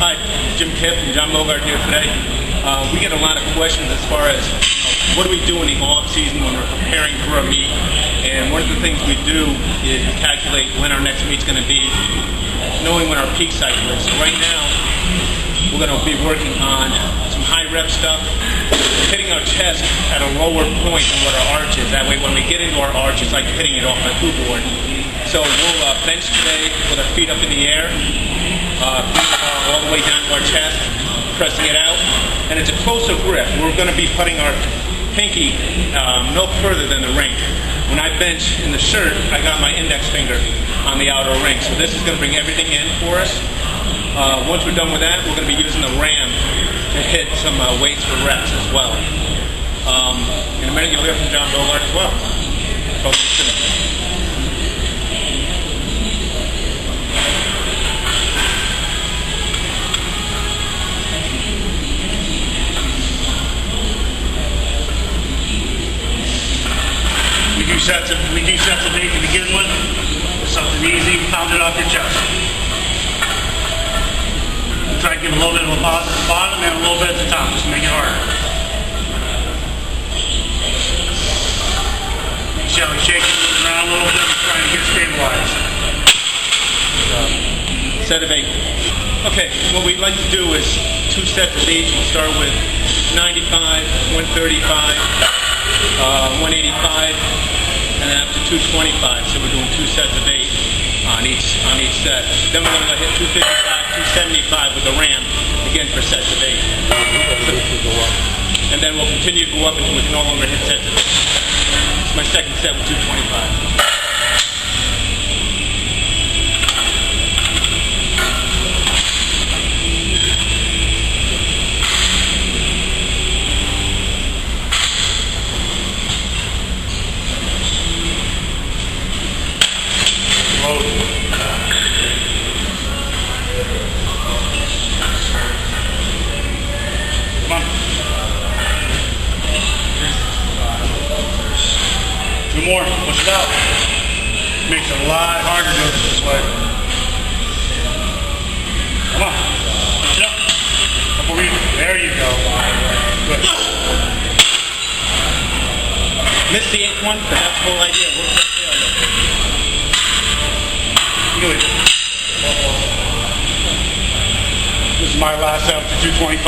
Hi, Jim Kipp and John Bogart here today. We get a lot of questions as far as what do we do in the off season when we're preparing for a meet. And one of the things we do is we calculate when our next meet's going to be, knowing when our peak cycle is. So right now, we're going to be working on some high rep stuff, hitting our chest at a lower point than what our arch is. That way when we get into our arch, it's like hitting it off a hoop board. So we'll bench today with our feet up in the air, all the way down to our chest, pressing it out. And it's a closer grip. We're going to be putting our pinky no further than the ring. When I bench in the shirt, I got my index finger on the outer ring. So this is going to bring everything in for us. Once we're done with that, we're going to be using the ram to hit some weights for reps as well. In a minute, you'll hear from John Bogart as well. We do sets of 8 to begin with. Something easy, pound it off your chest. We'll try to give a little bit of a pause at the bottom and a little bit at the top, just to make it harder. Shall we shake it around a little bit and try and get stabilized? Set of 8. Okay, what we'd like to do is 2 sets of 8. We'll start with 95, 135, 185. And then up to 225, so we're doing 2 sets of 8 on each set. Then we're going to hit 255, 275 with the ram, again for sets of 8. And then we'll continue to go up until we can no longer hit sets of 8. It's my second set with 225. More, push it out. Makes it a lot harder to do it this way. Come on, push it up. Couple reasons. There you go. Good. Missed the 8th one, but that's the whole idea. Good. This is my last set up to 225.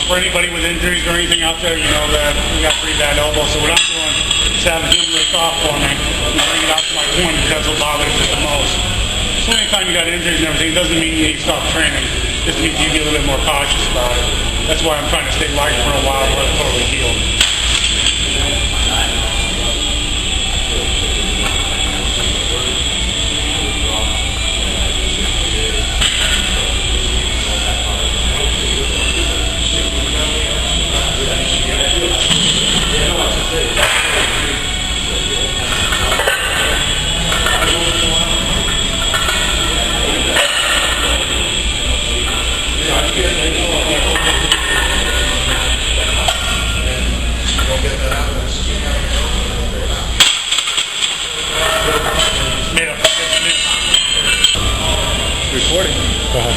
For anybody with injuries or anything out there, you know that we got pretty bad elbow, so what I'm doing is having him lift off for me and bring it out to my point because it'll bother us the most. So anytime you got injuries and everything, it doesn't mean you need to stop training. It just means you get a little bit more cautious about it. That's why I'm trying to stay light for a while before it's totally healed. Recording. Go ahead.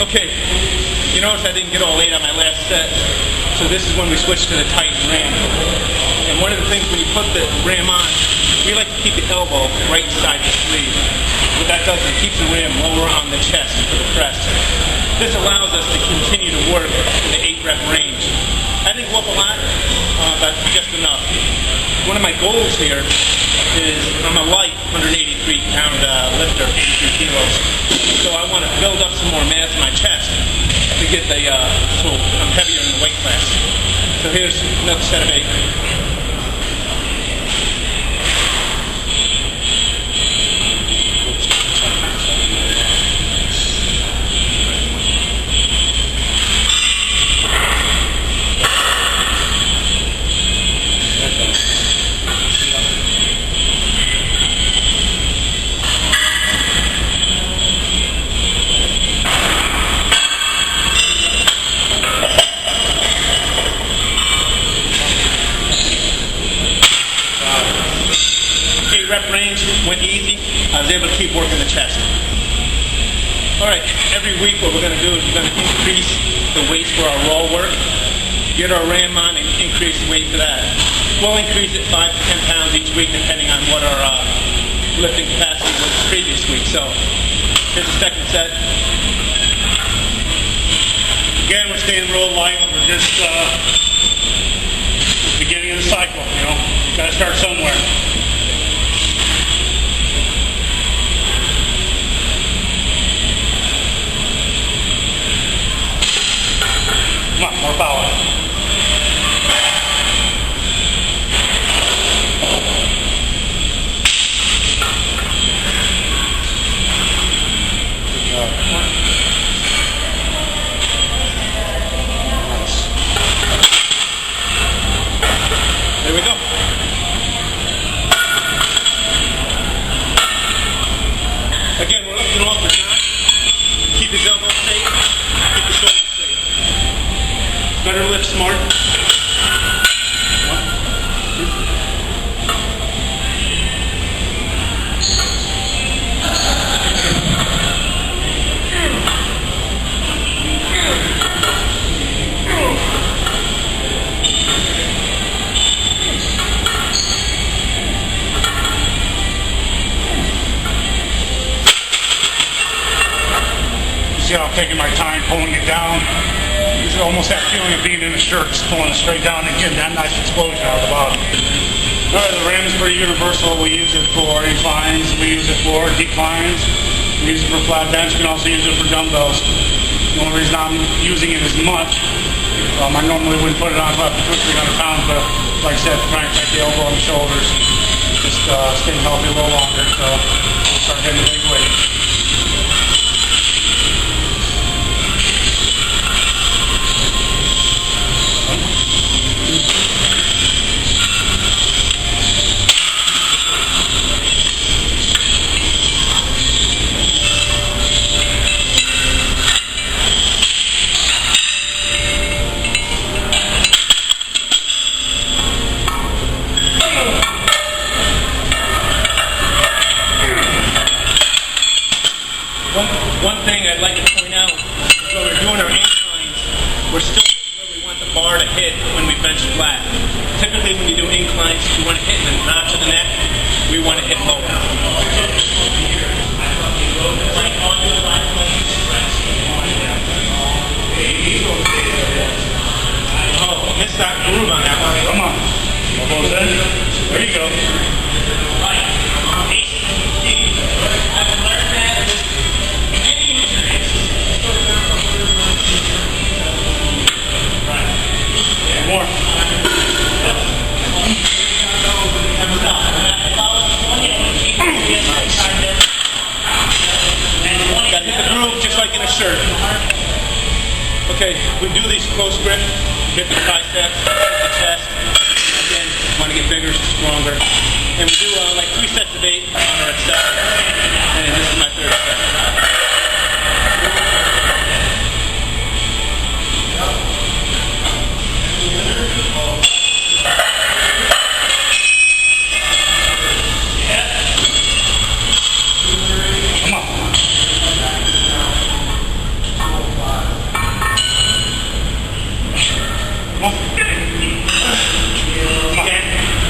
Okay, you notice I didn't get all 8 on my last set, so this is when we switch to the tight ram. And one of the things when you put the ram on, we like to keep the elbow right inside the sleeve. What that does is it keeps the ram lower on the chest for the press. This allows us to continue to work in the 8 rep range. I didn't go up a lot, but just enough. One of my goals here is I'm a light 183-pound lifter, 83 kilos. So I want to build up some more mass in my chest to get so I'm heavier in the weight class. So here's another set of 8. Went easy. I was able to keep working the chest. All right, every week what we're going to do is we're going to increase the weights for our raw work, get our RAM on, and increase the weight for that. We'll increase it 5 to 10 pounds each week depending on what our lifting capacity was the previous week. So here's the second set. Again, we're staying real light. We're just the beginning of the cycle, you know. You got to start somewhere. Come on, more power. Good job. Nice. There we go. Again, we're lifting off the top. Keep his elbows safe. Keep the shoulders safe. Better lift smart. See how I'm taking my time pulling it down. It's almost that feeling of being in a shirt, just pulling it straight down and getting that nice explosion out of the bottom. Alright, the RAM is pretty universal. We use it for inclines, we use it for declines, we use it for flat bench, we can also use it for dumbbells. The only reason I'm using it as much, I normally wouldn't put it on about 200 or 300 pounds, but like I said, trying to take the elbow and the shoulders, just staying healthy a little longer, so we'll start hitting the big weight. One thing I'd like to point out is when we're doing our inclines, we're still where we want the bar to hit when we bench flat. Typically when you do inclines, you want to hit in the notch of the neck, we want to hit lower. Oh, missed that groove on that one. Come on. Elbows in. There you go. More. Gotta hit the groove just like in a shirt. Okay, we do these close grip, hit the triceps, hit the chest. Again, want to get bigger, stronger. And we do like 3 sets of 8 on our set. And this is my 3rd set.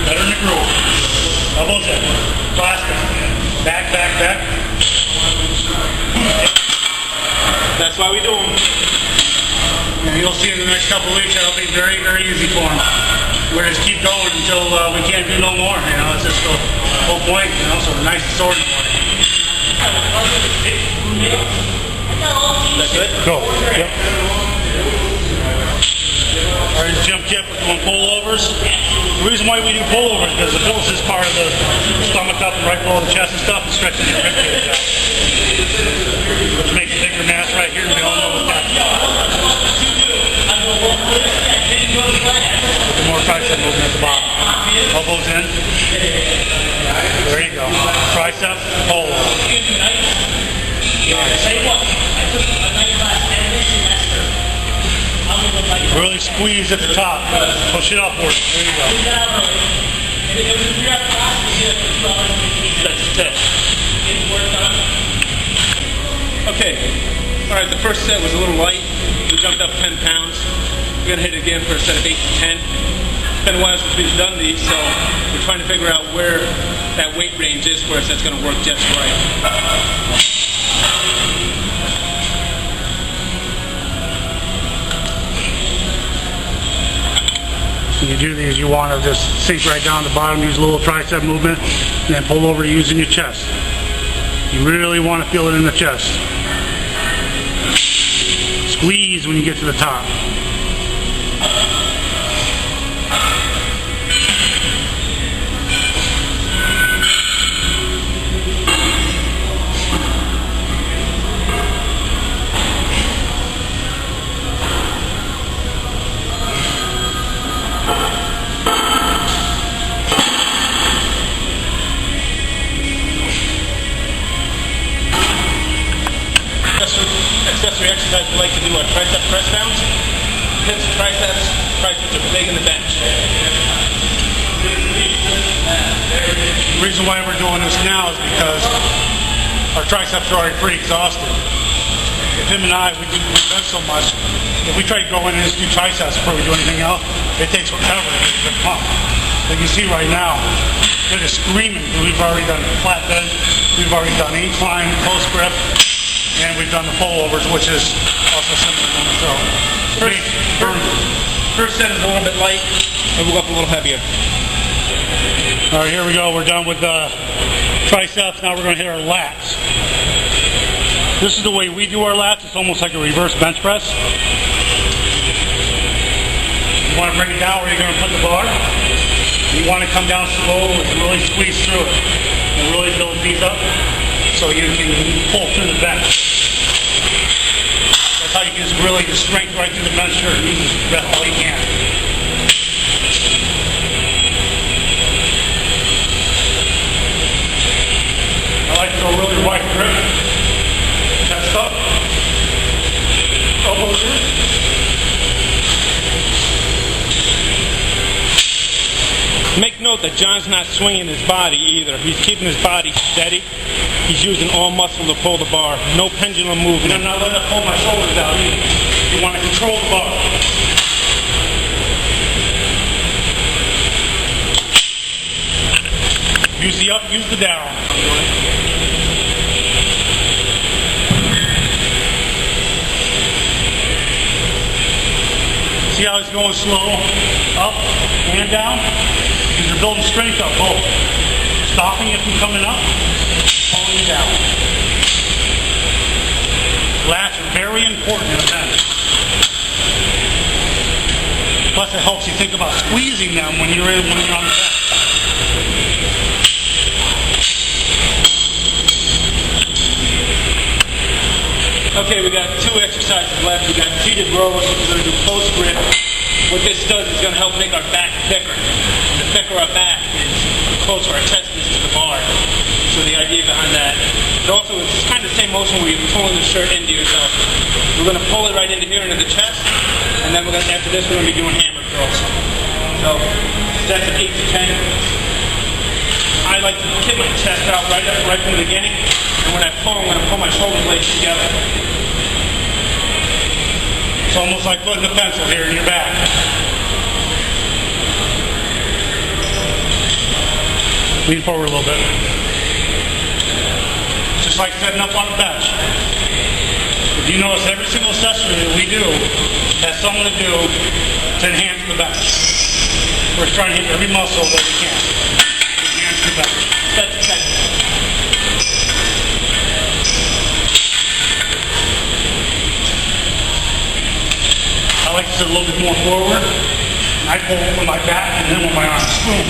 Better in the groove. Elbows in. Plastic. Back, back, back. That's why we do them. And you'll see in the next couple of weeks that'll be very, very easy for them. We'll just keep going until we can't do no more. You know, it's just the whole point. You know, so nice and sword in the morning. That's it? Go. Yep. Alright, Jim Kipp, we're doing pullovers. The reason why we do pullovers is because the pulse is part of the stomach up and right below the chest and stuff and stretching the rib cage out. Which makes a bigger mass right here, and we all know what that is. More tricep movement at the bottom. Elbows in. There you go. Tricep, pull. Really squeeze at the top. Push it upward. There you go. That's the tip. Okay. All right, the first set was a little light. We jumped up 10 pounds. We're going to hit it again for a set of 8 to 10. It's been a while since we've done these, so we're trying to figure out where that weight range is for us that's going to work just right. When you do these, you want to just sink right down the bottom, use a little tricep movement, and then pull over using your chest. You really want to feel it in the chest. Squeeze when you get to the top. Accessory exercise we like to do are tricep press downs. Hips, triceps are big in the bench. The reason why we're doing this now is because our triceps are already pretty exhausted. If him and I, we bench so much, if we try to go in and just do triceps before we do anything else, it takes forever to get the pump. Like you see right now, they're just screaming. We've already done flat bench, we've already done incline, close grip, and we've done the pullovers, which is also similar to the throw. First set is a little bit light, and we'll go up a little heavier. All right, here we go. We're done with the triceps. Now we're going to hit our lats. This is the way we do our lats. It's almost like a reverse bench press. You want to bring it down where you're going to put the bar. You want to come down slow and really squeeze through it and really build these up so you can pull through the bench. That's how you can just really just strength right through the bench shirt and use the breath all you can. I like to go really wide grip. Chest up. Elbows in. Make note that John's not swinging his body either. He's keeping his body steady. He's using all muscle to pull the bar. No pendulum movement. And I'm not letting it pull my shoulders down either. You want to control the bar. Use the up, use the down. See how he's going slow? Up and down? Because you're building strength up both. Stopping it from coming up, pulling it down. Lats are very important in a bench. Plus it helps you think about squeezing them when you're on the bench. Okay, we got 2 exercises left. We got seated rows. We're going to do close grip. What this does is going to help make our back thicker. The thicker our back is, the closer our chest is to the bar. So the idea behind that. But also, it's kind of the same motion where you're pulling the shirt into yourself. We're going to pull it right into here, into the chest, and then after this, we're going to be doing hammer curls. So that's an 8 to 10. I like to kick my chest out right from the beginning, and when I pull, I'm going to pull my shoulder blades together. It's almost like putting a pencil here in your back. Lean forward a little bit. Just like setting up on a bench. If you notice, every single session that we do has something to do to enhance the bench. We're trying to hit every muscle that we can to enhance the bench. That's 10. I like to sit a little bit more forward. I pull with my back and then with my arms. Boom.